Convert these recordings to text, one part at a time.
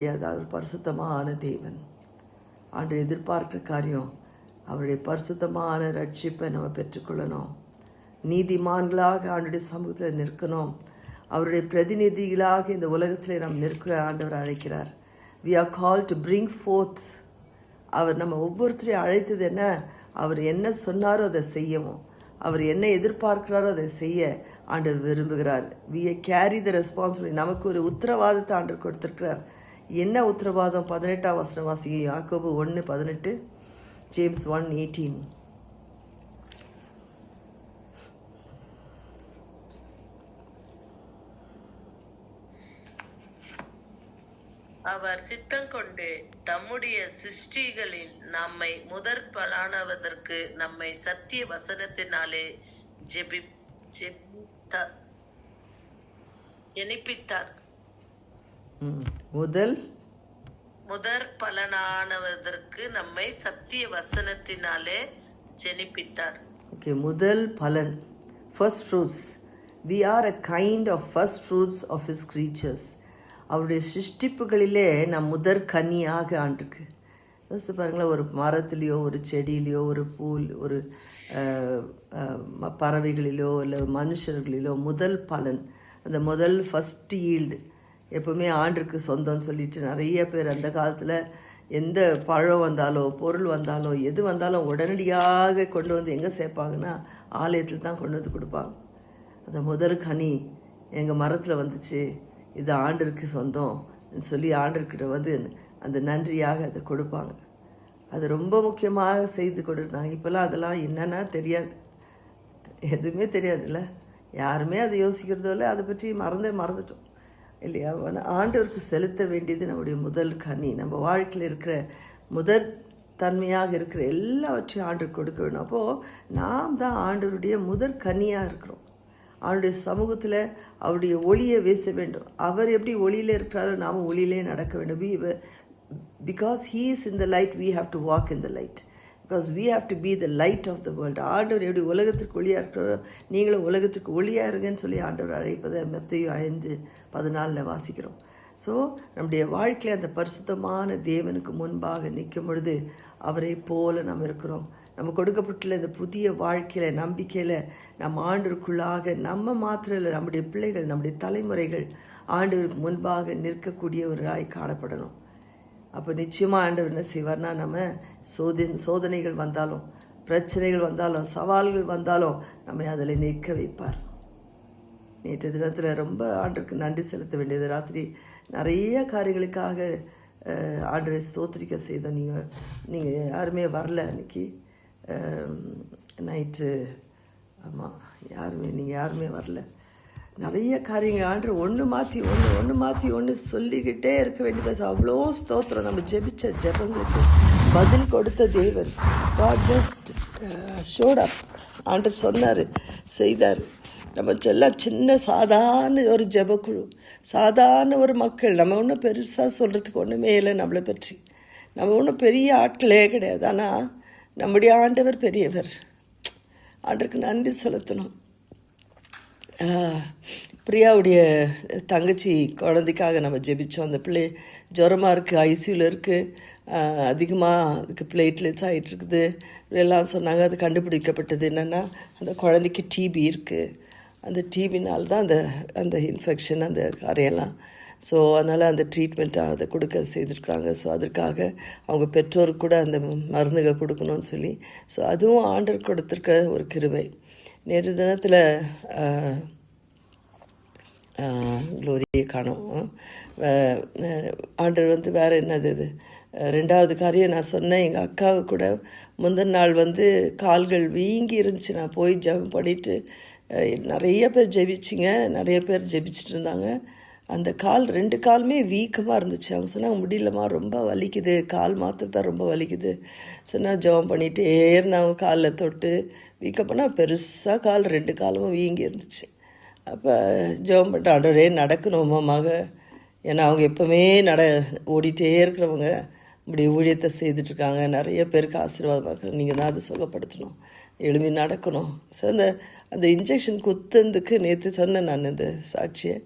அவர் பரிசுத்தமான தேவன். ஆண்டு எதிர்பார்க்கிற காரியம் அவருடைய பரிசுத்தமான ரட்சிப்பை நம்ம பெற்றுக்கொள்ளணும். நீதிமான்களாக ஆண்டுடைய சமூகத்தில் நிற்கணும். அவருடைய பிரதிநிதிகளாக இந்த உலகத்தில் நாம் நிற்க ஆண்டவர் அழைக்கிறார். We are call to bring forth. அவர் நம்ம ஒவ்வொருத்தரையும் அழைத்தது என்ன? அவர் என்ன சொன்னாரோ அதை செய்யவும், அவர் என்ன எதிர்பார்க்கிறாரோ அதை செய்ய ஆண்டவர் விரும்புகிறார். We carry the responsibility. நமக்கு ஒரு உத்தரவாதத்தை ஆண்டவர் கொடுத்துருக்கிறார். என்ன உத்தரவாதம்? 18ஆம் வசனம் வாசிங்க. யாக்கோபு 1:18, ஜேம்ஸ் 1:18. அவர் சித்தம் கொண்டு தம்முடைய சிருஷ்டிகளில் நம்மை முதற் பலானவதற்கு நம்மை சத்திய வசனத்தினாலே ஜெனிப்பித்தார். முதற் பலனானவதற்கு நம்மை சத்திய வசனத்தினாலே ஜெனிப்பித்தார். ஓகே, முதல் பலன், first fruits. We are a kind of first fruits of his creatures. அவருடைய சிருஷ்டிப்புகளிலே நம் முதற் கனியாக ஆண்டுக்கு. யோசித்து பாருங்களேன், ஒரு மரத்துலேயோ ஒரு செடியிலையோ ஒரு பூல் ஒரு பறவைகளிலோ இல்லை மனுஷர்களிலோ முதல் பலன், அந்த முதல் ஃபஸ்ட் ஈல்டு எப்போவுமே ஆண்டுக்கு சொந்தம்னு சொல்லிட்டு நிறைய பேர் அந்த காலத்தில் எந்த பழம் வந்தாலோ பொருள் வந்தாலோ எது வந்தாலும் உடனடியாக கொண்டு வந்து எங்கே சேர்ப்பாங்கன்னா ஆலயத்தில் தான் கொண்டு வந்து கொடுப்பாங்க. அந்த முதல் கனி எங்கள் மரத்தில் வந்துச்சு, இது ஆண்டருக்கு சொந்தம் சொல்லி ஆண்டர்கிட்ட வந்து அந்த நன்றியாக அதை கொடுப்பாங்க. அது ரொம்ப முக்கியமாக செய்து கொடுத்தாங்க. இப்போல்லாம் அதெல்லாம் என்னன்னா தெரியாது, எதுவுமே தெரியாதுல்ல, யாருமே அதை யோசிக்கிறதோ இல்லை, அதை பற்றி மறந்துட்டோம் இல்லையா? ஆண்டவருக்கு செலுத்த வேண்டியது நம்முடைய முதல் கனி. நம்ம வாழ்க்கையில் இருக்கிற முதற் தன்மையாக இருக்கிற எல்லாவற்றையும் ஆண்டவர் கொடுக்க வேணும். அப்போது நாம் தான் ஆண்டவருடைய முதற் கனியாக இருக்கிறோம். அவருடைய சமூகத்தில் அவருடைய ஒளியை வீச வேண்டும். அவர் எப்படி ஒளியில் இருக்கிறாரோ நாம் ஒளியிலே நடக்க வேண்டும். Because he is in the light, we have to walk in the light. Because we have to be the light of the world. ஆண்டவர் எப்படி உலகத்திற்கு ஒளியாக இருக்கிறாரோ நீங்களும் உலகத்திற்கு ஒளியாக இருங்கன்னு சொல்லி ஆண்டவர் அழைப்பதை மத்தேயு 5:14 வாசிக்கிறோம். ஸோ நம்முடைய வாழ்க்கையில் அந்த பரிசுத்தமான தேவனுக்கு முன்பாக நிற்கும் பொழுது அவரை போல நாம் இருக்கிறோம். நம்ம கொடுக்கப்பட்டுள்ள இந்த புதிய வாழ்க்கையில் நம்பிக்கையில் நம்ம ஆண்டவருக்குள்ளாக நம்ம மாத்திரம் இல்லை, நம்முடைய பிள்ளைகள் நம்முடைய தலைமுறைகள் ஆண்டவருக்கு முன்பாக நிற்கக்கூடியவராய் காணப்படணும். அப்போ நிச்சயமாக ஆண்டவர் என்ன செய்வார்னா, நம்ம சோதனைகள் வந்தாலும் பிரச்சனைகள் வந்தாலும் சவால்கள் வந்தாலும் நம்ம அதில் நிற்க வைப்பார். நேற்று தினத்தில் ரொம்ப ஆண்டவருக்கு நன்றி செலுத்த வேண்டியது. ராத்திரி நிறைய காரியங்களுக்காக ஆண்டவரை ஸ்தோத்திரிக்க செய்தோம். நீங்கள் யாருமே வரல அன்றைக்கி நைட்டு. ஆமாம், நீங்கள் யாருமே வரல. நிறைய காரியங்கள் ஆண்டவர் ஒன்று மாற்றி ஒன்று சொல்லிக்கிட்டே இருக்க வேண்டியது. அவ்வளோ ஸ்தோத்திரம். நம்ம ஜெபிச்ச ஜெபங்களுக்கு பதில் கொடுத்த தேவன். God just showed up. ஆண்டவர் சொன்னார், செய்தார். நம்ம எல்லாம் சின்ன சாதாரண ஒரு ஜெபக்குழு, சாதாரண ஒரு மக்கள். நம்ம ஒன்றும் பெருசாக சொல்கிறதுக்கு ஒன்றுமே இல்லை நம்மளை பற்றி. நம்ம ஒன்றும் பெரிய ஆட்களே கிடையாது. ஆனால் நம்முடைய ஆண்டவர் பெரியவர். ஆண்டருக்கு நன்றி செலுத்தணும். பிரியாவுடைய தங்கச்சி குழந்தைக்காக நம்ம ஜெபித்தோம். அந்த பிள்ளை ஜுரமாக இருக்குது, ஐசியூவில் இருக்குது, அதிகமாக அதுக்கு பிளேட்லெட்ஸ் ஆகிட்டுருக்குது எல்லாம் சொன்னாங்க. அது கண்டுபிடிக்கப்பட்டது என்னென்னா அந்த குழந்தைக்கு டிபி இருக்குது. அந்த டிபினால் தான் அந்த இன்ஃபெக்ஷன் அந்த காரையெல்லாம். ஸோ அதனால் அந்த ட்ரீட்மெண்ட்டாக அதை கொடுக்க செய்திருக்காங்க. ஸோ அதற்காக அவங்க பெற்றோருக்கு கூட அந்த மருந்துகள் கொடுக்கணும்னு சொல்லி, ஸோ அதுவும் ஆண்டவர் கொடுத்துருக்க ஒரு கிருபை. நேற்று தினத்தில் க்ளோரியை காணோம். ஆண்டவர் வந்து வேறு என்னது இது 2வது காரியம் நான் சொன்னேன். எங்கள் அக்காவுக்கு கூட முந்தின நாள் வந்து கால்கள் வீங்கி இருந்துச்சு. நான் போய் ஜெபம் பண்ணிவிட்டு நிறைய பேர் ஜெபிச்சிங்க, நிறைய பேர் ஜெபிச்சுட்டு இருந்தாங்க. அந்த 2 காலுமே வீக்கமாக இருந்துச்சு. அவங்க சொன்னாங்க, முடியலம்மா, ரொம்ப வலிக்குது, கால் மாத்திரத்தான் ரொம்ப வலிக்குது சொன்னால் ஜெபம் பண்ணிவிட்டு அவங்க காலில் தொட்டு வீக்கம் பண்ணால் பெருசாக 2 காலும் வீங்கி இருந்துச்சு. அப்போ ஜெபம் பண்ணிட்டு, ஆண்டவரே நடக்கணுமாமாக, ஏன்னா அவங்க எப்போவுமே ஓடிட்டே இருக்கிறவங்க, இப்படி ஊழியத்தை செய்துட்ருக்காங்க, நிறைய பேருக்கு ஆசீர்வாதமாக நீங்கள் தான் அதை சுகப்படுத்தணும், எழுப்பி நடக்கணும். ஸோ அந்த இன்ஜெக்ஷன் குத்துறதுக்கு நேற்று சொன்னேன் நான் இந்த சாட்சியை.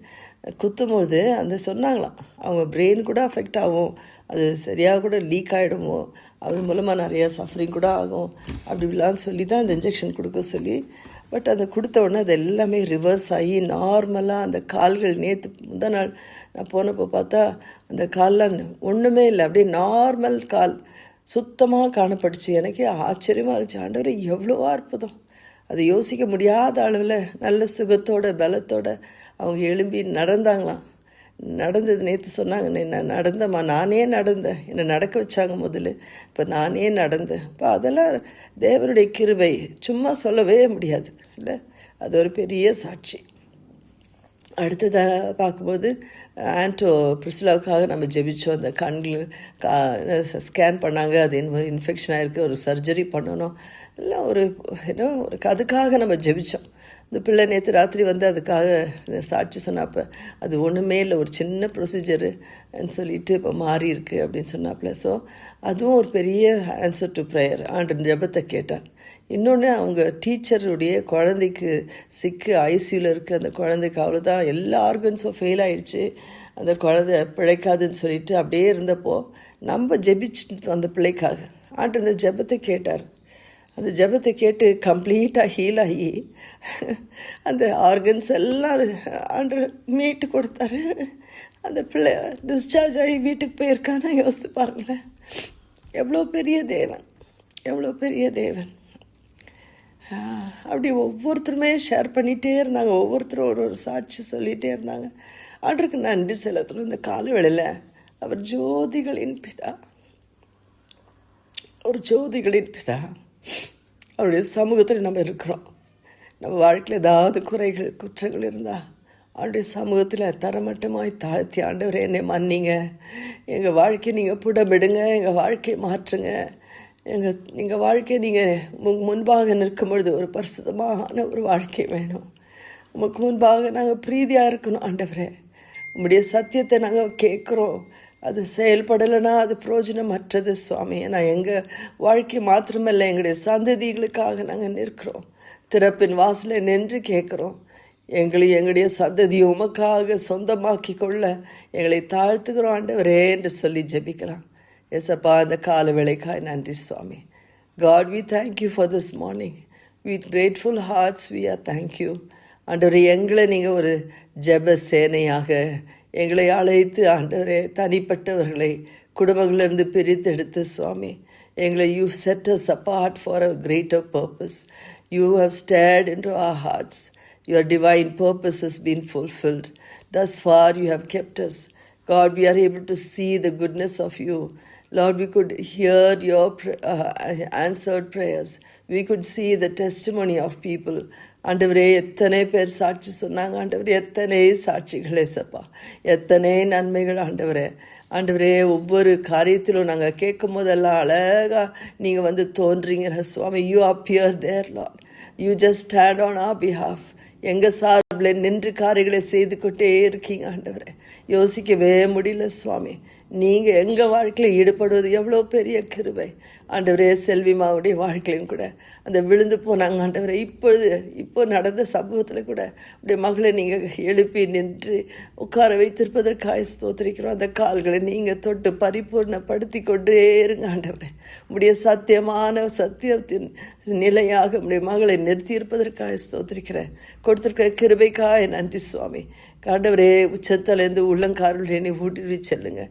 குத்தும்போது அந்த சொன்னாங்களாம் அவங்க பிரெயின் கூட அஃபெக்ட் ஆகும், அது சரியாக கூட லீக் ஆகிடுமோ, அது மூலமாக நிறையா சஃபரிங் கூட ஆகும் அப்படிலாம் சொல்லி தான் அந்த இன்ஜெக்ஷன் கொடுக்க சொல்லி. பட் அந்த கொடுத்த உடனே அது எல்லாமே ரிவர்ஸ் ஆகி நார்மலாக அந்த கால்கள் நேற்று முந்தா நாள் நான் போனப்போ பார்த்தா அந்த கால்லாம் ஒன்றுமே இல்லை, அப்படியே நார்மல் கால் சுத்தமாக காணப்பட்டுச்சு. எனக்கே ஆச்சரியமாக இருந்துச்சு. ஆண்டவரே எவ்வளோ அற்புதம்! அது யோசிக்க முடியாத அளவில் நல்ல சுகத்தோட பலத்தோட அவங்க எழும்பி நடந்தாங்களாம். நடந்தது நேற்று சொன்னாங்க, நான் நடந்தேம்மா, நானே நடந்தேன், என்னை நடக்க வச்சாங்க முதல்ல, இப்போ நானே நடந்தேன். இப்போ அதெல்லாம் தேவனுடைய கிருபை, சும்மா சொல்லவே முடியாது இல்லை, அது ஒரு பெரிய சாட்சி. அடுத்ததாக பார்க்கும்போது ஆன்டோ பிரிஸ்லாவுக்காக நம்ம ஜெபிச்சோம். அந்த கண்கள் ஸ்கேன் பண்ணாங்க, அது இன்ஃபெக்ஷன் ஆகிருக்கு, ஒரு சர்ஜரி பண்ணணும் எல்லாம் ஒரு அதுக்காக நம்ம ஜெபிச்சோம். இந்த பிள்ளை நேற்று ராத்திரி வந்து அதுக்காக சாட்சி சொன்னாப்ப அது ஒன்றுமே இல்லை, ஒரு சின்ன ப்ரொசீஜருன்னு சொல்லிட்டு இப்போ மாறி இருக்கு அப்படின்னு சொன்னாப்புல. ஸோ அதுவும் ஒரு பெரிய ஆன்சர் டு ப்ரேயர். ஆண்டு ஜெபத்தை கேட்டார். இன்னொன்று அவங்க டீச்சருடைய குழந்தைக்கு சிக்கு ஐசியூவில் இருக்குது. அந்த குழந்தைக்கு அவ்வளோதான், எல்லா ஆர்கன்ஸும் ஃபெயில் ஆகிடுச்சு, அந்த குழந்தை பிழைக்காதுன்னு சொல்லிட்டு அப்படியே இருந்தப்போ நம்ம ஜெபிச்சுட்டு அந்த பிள்ளைக்காக ஆண்டு அந்த ஜெபத்தை கேட்டார். அந்த ஜெபத்தை கேட்டு கம்ப்ளீட்டாக ஹீல் ஆகி அந்த ஆர்கன்ஸ் எல்லாம் ஆண்டு மீட்டு கொடுத்தாரு. அந்த பிள்ளை டிஸ்சார்ஜ் ஆகி வீட்டுக்கு போயிருக்கான்னு யோசித்து பாருங்களேன். எவ்வளோ பெரிய தேவன், எவ்வளோ பெரிய தேவன்! அப்படி ஒவ்வொருத்தருமே ஷேர் பண்ணிகிட்டே இருந்தாங்க, ஒவ்வொருத்தரும் ஒரு சாட்சி சொல்லிகிட்டே இருந்தாங்க. ஆண்டருக்கு நன்றி செலுத்தணும். இந்த கால வேளையில் அவர் ஜோதிகளின் பிதா, ஒரு ஜோதிகளின் பிதா. அவருடைய சமூகத்தில் நம்ம இருக்கிறோம். நம்ம வாழ்க்கையில் ஏதாவது குறைகள் குற்றங்கள் இருந்தால் அவருடைய சமூகத்தில் தரமட்டமாய் தாழ்த்தி, ஆண்டவரே என்னை மன்னிங்க, எங்கள் வாழ்க்கையை நீங்கள் புடமிடுங்க, எங்கள் வாழ்க்கையை மாற்றுங்க, எங்கள் வாழ்க்கையை நீங்கள் முன்பாக நிற்கும் பொழுது ஒரு பரிசுத்தமான ஒரு வாழ்க்கை வேணும். உமக்கு முன்பாக நாங்கள் பிரீதியாக இருக்கணும் ஆண்டவரே. உம்முடைய சத்தியத்தை நாங்கள் கேட்குறோம், அது செயல்படலைன்னா அது பிரயோஜனமற்றது சுவாமி. ஏன்னா எங்கள் வாழ்க்கை மாத்திரமல்ல, எங்களுடைய சந்ததிகளுக்காக நாங்கள் நிற்கிறோம். திறப்பின் வாசலை நின்று கேட்குறோம், எங்களுடைய சந்ததியை உமக்காக சொந்தமாக்கி கொள்ள எங்களை தாழ்த்துக்கிறோம் ஆண்டவரே என்று சொல்லி ஜெபிக்கலாம். எஸ்அப்பா, அந்த கால வேளைக்காய் நன்றி சுவாமி. God, we thank you for this morning. With grateful hearts we are thank you. ஆண்டவரே, எங்களை நீங்கள் ஒரு ஜெப சேனையாக எங்களை அழைத்து ஆண்டவரே, தனிப்பட்டவர்களை குடும்பங்களிலிருந்து பிரித்தெடுத்து சுவாமி எங்களை you said us apart for a greater purpose. You have stared into our hearts. Your divine purpose has been fulfilled. Thus far you have kept us. God, we are able to see the goodness of you. Lord, we could hear your answered prayers. We could see the testimony of people. ஆண்டவரே, எத்தனை பேர் சாட்சி சொன்னாங்க ஆண்டவரே, எத்தனை சாட்சிகளே சப்பா, எத்தனை நன்மைகள் ஆண்டவரே. ஆண்டவரே, ஒவ்வொரு காரியத்திலும் நாங்கள் கேட்கும் போதெல்லாம் அழகாக நீங்கள் வந்து தோன்றீங்க சுவாமி. You appear there lord, you just stand on our behalf. எங்கள் சார்பில் நின்று காரியங்களை செய்து கொண்டே இருக்கீங்க ஆண்டவரே. யோசிக்கவே முடியல சுவாமி, நீங்கள் எங்கள் வாழ்க்கையில் ஈடுபடுவது எவ்வளோ பெரிய கிருபை ஆண்டவரே. செல்விமாவுடைய வாழ்க்கையிலும் கூட அந்த விழுந்து போனாங்க ஆண்டவரே. இப்போ நடந்த சம்பவத்தில் கூட அப்படியே மகளை நீங்கள் எழுப்பி நின்று உட்கார வைத்திருப்பதற்காக ஸ்தோத்திரிக்கிறோம். அந்த கால்களை நீங்கள் தொட்டு பரிபூர்ணப்படுத்தி கொண்டே இருங்க ஆண்டவரே. உடைய சத்தியமான சத்தியத்தின் நிலையாக உடைய மகளை நிறுத்தியிருப்பதற்காக ஸ்தோத்திரிக்கிறேன். கொடுத்திருக்கிற கிருபைக்காக நன்றி சுவாமி. ஆண்டவரே, உச்சத்திலேருந்து உள்ளங்காரில் என்னை ஊட்டி செல்லுங்க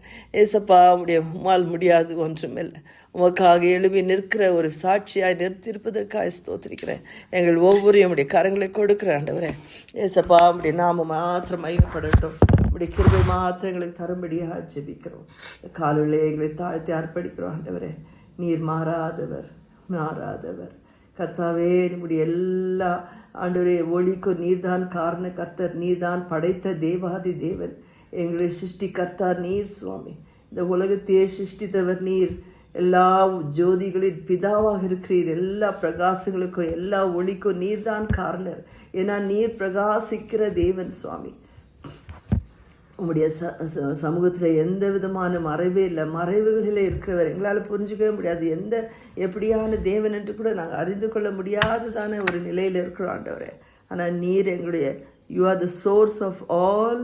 ஏசப்பா. உடைய உம்மால் முடியாது ஒன்றுமில்லை. உமக்காக எழுப்பி நிற்கிற ஒரு சாட்சியாய் நிறுத்தியிருப்பதற்காக ஸ்தோத்திரிக்கிறேன். எங்கள் ஒவ்வொரு உடைய கரங்களை கொடுக்குற ஆண்டவரே ஏசப்பா. உடைய நாம மாத்திரம் மகிமைப்படட்டும். உடைய கிருபை மாத்திரம் எங்களுக்கு தரும்படியாக ஜெபிக்கிறோம். காலையிலே எங்களை தாழ்த்தி அர்ப்பணிக்கிறோம் ஆண்டவரே. நீர் மாறாதவர், மாறாதவர் கர்த்தாவே. நம்முடைய எல்லா ஆண்டவரே ஒளிக்கும் நீர்தான் காரண கர்த்தர், நீர்தான் படைத்த தேவாதி தேவன், எங்களை சிருஷ்டி கர்த்தார் நீர் சுவாமி. இந்த உலகத்தையே சிருஷ்டித்தவர் நீர். எல்லா ஜோதிகளின் பிதாவாக இருக்கிறீர். எல்லா பிரகாசங்களுக்கும் எல்லா ஒளிக்கும் நீர்தான் காரணர். ஏன்னா நீர் பிரகாசிக்கிற தேவன் சுவாமி. உங்களுடைய சமூகத்தில் எந்த விதமான மறைவே இல்லை. மறைவுகளில் இருக்கிறவர் எங்களால் புரிஞ்சுக்கவே முடியாது. எப்படியான தேவன் என்று கூட நாங்கள் அறிந்து கொள்ள முடியாததான ஒரு நிலையில் இருக்கிறோம் ஆண்டவரே. ஆனால் நீர் எங்களுடைய you are the source of all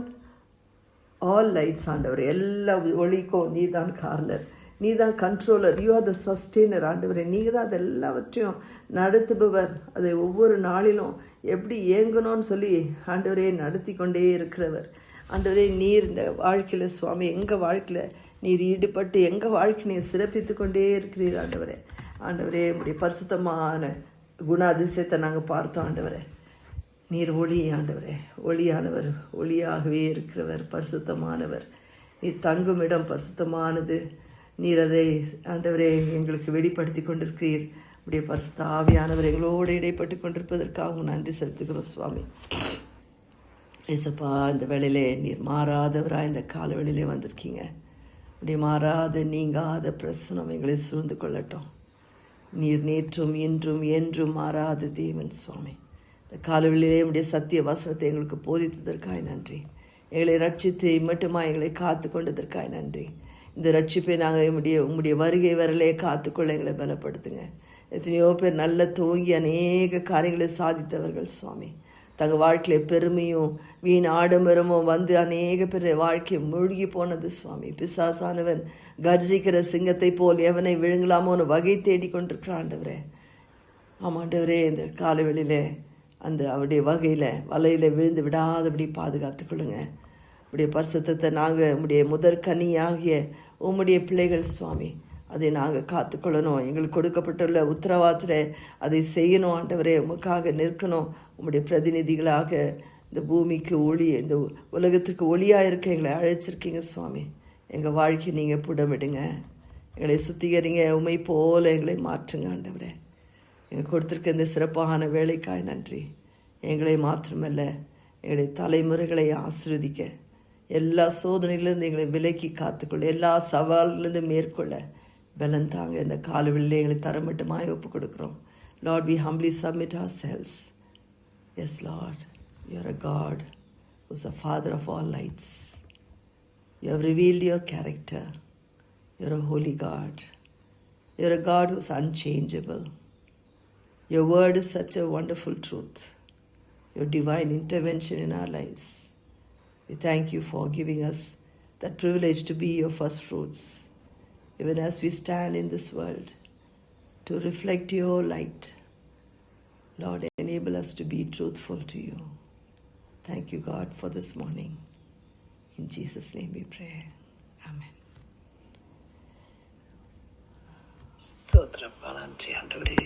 all lights ஆண்டவர், எல்லா ஒளிக்கும் நீ தான் கார்னர், நீ தான் controller, you are the sustainer ஆண்டவரே. நீங்கள் தான் அது எல்லாவற்றையும் நடத்துபவர். அதை ஒவ்வொரு நாளிலும் எப்படி இயங்கணும்னு சொல்லி ஆண்டவரே நடத்தி கொண்டே இருக்கிறவர். ஆண்டவரே, நீர் இந்த வாழ்க்கையில் சுவாமி எங்கள் வாழ்க்கையில் நீர் ஈடுபட்டு எங்கள் வாழ்க்கை நீர் சிறப்பித்து கொண்டே இருக்கிறீர் ஆண்டவரே. ஆண்டவரே, உடைய பரிசுத்தமான குணாதிசயத்தை நாங்கள் பார்த்தோம் ஆண்டவரே. நீர் ஒளி ஆண்டவரே, ஒளியானவர், ஒளியாகவே இருக்கிறவர், பரிசுத்தமானவர். நீர் தங்கும் இடம் பரிசுத்தமானது. நீர் அதை ஆண்டவரே எங்களுக்கு வெளிப்படுத்தி கொண்டிருக்கிறீர். உடைய பரிசுத்த ஆவியானவர் எங்களோடு இடைப்பட்டு கொண்டிருப்பதற்காக நன்றி செலுத்துகிறோம் சுவாமி. ஏசப்பா, இந்த வேளையிலே நீர் மாறாதவராக இந்த காலவெளியிலே வந்திருக்கீங்க. உடைய மாறாத நீங்காத பிரசனம் எங்களை சூழ்ந்து கொள்ளட்டும். நீர் நேற்றும் இன்றும் என்றும் மாறாத தேவன் சுவாமி. இந்த காலவெளியிலே உடைய சத்திய வசனத்தை எங்களுக்கு போதித்ததற்காக நன்றி. எங்களை ரட்சித்து மட்டுமா எங்களை காத்து கொண்டதற்காக நன்றி. இந்த ரட்சிப்பை நாங்கள் உம்முடைய வருகை வரலே காத்துக்கொள்ள எங்களை பலப்படுத்துங்க. எத்தனையோ பேர் நல்ல தூங்கி அநேக காரியங்களை சாதித்தவர்கள் சுவாமி. தங்கள் வாழ்க்கையில் பெருமையும் வீண் ஆடம்பரமும் வந்து அநேக பேர் வாழ்க்கை மூழ்கி போனது சுவாமி. பிசாசானவன் கர்ஜிக்கிற சிங்கத்தை போல் எவனை விழுங்கலாமோன்னு வகை தேடி கொண்டிருக்கிறான் ஆண்டவரே. ஆமாண்டவரே, இந்த காலவெளியில் அந்த அவருடைய வகையில் வலையில் விழுந்து விடாதபடி பாதுகாத்துக்கொள்ளுங்க. உடைய பரிசுத்தத்தை நாங்கள் உம்முடைய முதற்கனியாகிய உம்முடைய பிள்ளைகள் சுவாமி, அதை நாங்கள் காத்துக்கொள்ளணும். எங்களுக்கு கொடுக்கப்பட்டுள்ள உத்தரவாதத்தில் அதை செய்யணும் ஆண்டவரே. உமக்காக நிற்கணும். உம்முடைய பிரதிநிதிகளாக இந்த பூமிக்கு ஒளி, இந்த உலகத்திற்கு ஒளியாக இருக்க எங்களை அழைச்சிருக்கீங்க சுவாமி. எங்கள் வாழ்க்கை நீங்கள் புடமிடுங்க, எங்களை சுத்திகரிங்க, உமை போல எங்களை மாற்றுங்க ஆண்டவரே. எங்களுக்கு கொடுத்துருக்க இந்த சிறப்பான வேலைக்காய் நன்றி. எங்களை மாத்திரமல்ல, எங்களுடைய தலைமுறைகளை ஆசீர்வதிக்க, எல்லா சோதனையிலிருந்து எங்களை விலக்கி காத்துக்கொள்ள, எல்லா சவால்களிலிருந்து மேற்கொள்ள பலன் தாங்க. இந்த காலவெளியிலே எங்களை தரமட்டமாய் ஒப்பு கொடுக்குறோம். Lord, we humbly submit ourselves. Yes, Lord, you are a God who is the Father of all lights. You have revealed your character. You are a holy God. You are a God who is unchangeable. Your word is such a wonderful truth. Your divine intervention in our lives. We thank you for giving us that privilege to be your first fruits, even as we stand in this world to reflect your light. Lord, enable us to be truthful to you. Thank you, God, for this morning. In Jesus' name we pray. Amen. ஸ்தோத்திரம், நன்றி ஆண்டவரே.